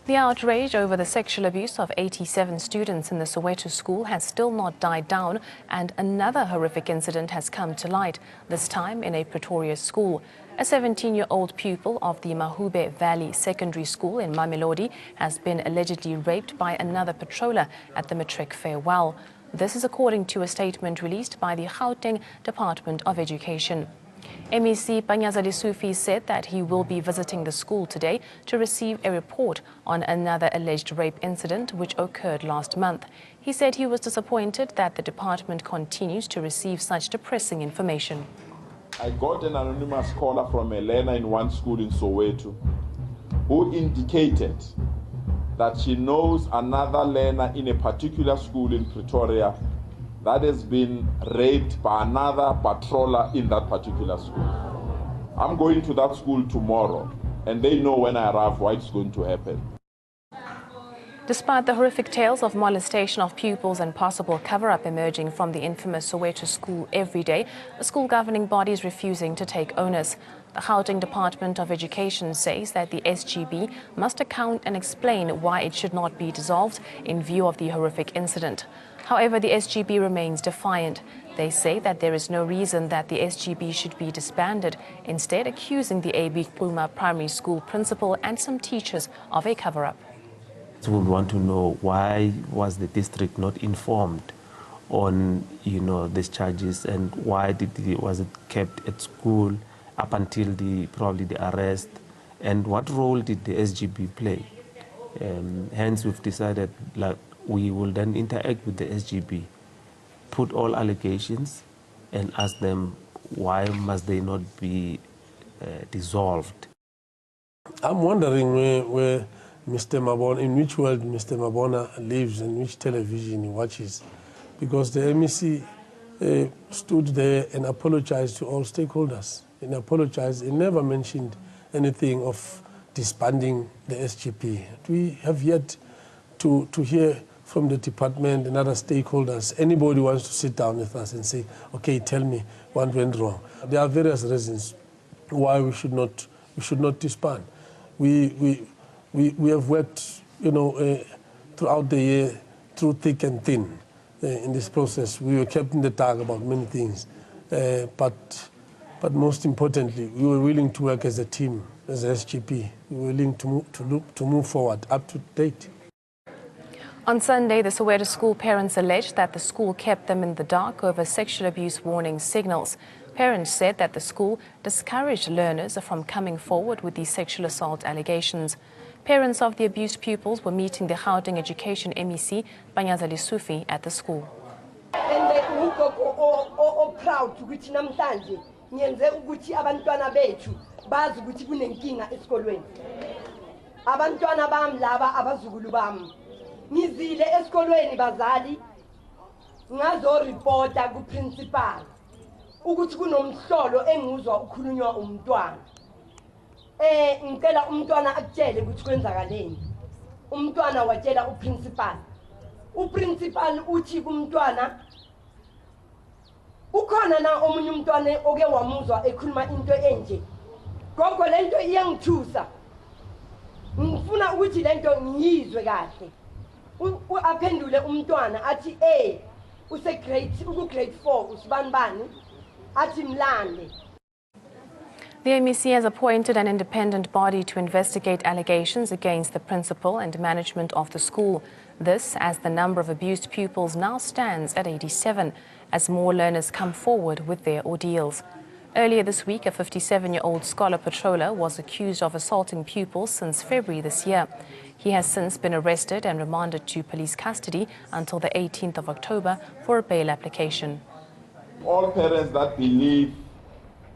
The outrage over the sexual abuse of 87 students in the Soweto school has still not died down, and another horrific incident has come to light, this time in a Pretoria school. A 17-year-old pupil of the Mahube Valley Secondary School in Mamelodi has been allegedly raped by another patroller at the matric farewell. This is according to a statement released by the Gauteng Department of Education. MEC Lesufi said that he will be visiting the school today to receive a report on another alleged rape incident which occurred last month. He said he was disappointed that the department continues to receive such depressing information. I got an anonymous caller from a learner in one school in Soweto who indicated that she knows another learner in a particular school in Pretoria that has been raped by another patroller in that particular school. I'm going to that school tomorrow, and they know when I arrive what's going to happen. Despite the horrific tales of molestation of pupils and possible cover-up emerging from the infamous Soweto school every day, the school governing body is refusing to take onus. The Gauteng Department of Education says that the SGB must account and explain why it should not be dissolved in view of the horrific incident. However, the SGB remains defiant. They say that there is no reason that the SGB should be disbanded, instead accusing the AB Puma Primary School principal and some teachers of a cover-up. We would want to know why was the district not informed on, these charges, and why was it kept at school up until probably the arrest, and what role did the SGB play? Hence, we've decided we will then interact with the SGB, put all allegations, and ask them why must they not be dissolved. I'm wondering where Mr. Mabona, in which world Mr. Mabona lives and which television he watches, because the MEC stood there and apologized to all stakeholders. And apologized, he never mentioned anything of disbanding the SGP. We have yet to hear from the department and other stakeholders. Anybody wants to sit down with us and say, okay, tell me what went wrong. There are various reasons why we should not disband. We have worked, throughout the year, through thick and thin in this process. We were kept in the dark about many things, but most importantly, we were willing to work as a team, as a SGP. We were willing to move forward, up to date. On Sunday, the Soweto school parents alleged that the school kept them in the dark over sexual abuse warning signals. Parents said that the school discouraged learners from coming forward with these sexual assault allegations. Parents of the abused pupils were meeting the Gauteng Education MEC, Lesufi, at the school. Proud ukuthi namhlanje ngiyenze ukuthi abantwana bethu bazi ukuthi kunenkinga esikolweni. Abantwana bami laba abazukulu bami ngizile esikolweni bazali ngazo reporta ku principal ukuthi kunomhlolo enguzwa ukhulunywa umntwana. Ngicela umntwana akutshele ukuthi kwenzakaleni. Umntwana watshela uprincipal. Uprincipal uthi kumntwana ukhona na omunye umntwana oke wamuzwa ekhuluma into enje. Gogo lento iyangithusa. Ngifuna ukuthi lento ngiyizwe kahle. Aphendule umntwana athi use grade 4 usibanibani athi mlande. The MEC has appointed an independent body to investigate allegations against the principal and management of the school. This as the number of abused pupils now stands at 87, as more learners come forward with their ordeals. Earlier this week, a 57-year-old scholar patroller was accused of assaulting pupils since February this year. He has since been arrested and remanded to police custody until the 18th of October for a bail application. All parents that believe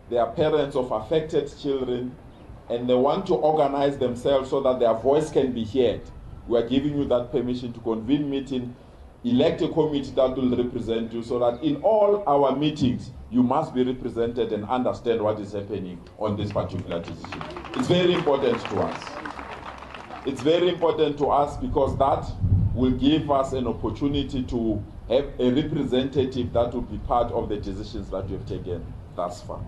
they are parents of affected children and they want to organize themselves so that their voice can be heard, we are giving you that permission to convene meeting, elect a committee that will represent you, so that in all our meetings you must be represented and understand what is happening on this particular decision. It's very important to us. It's very important to us because that will give us an opportunity to have a representative that will be part of the decisions that we have taken thus far.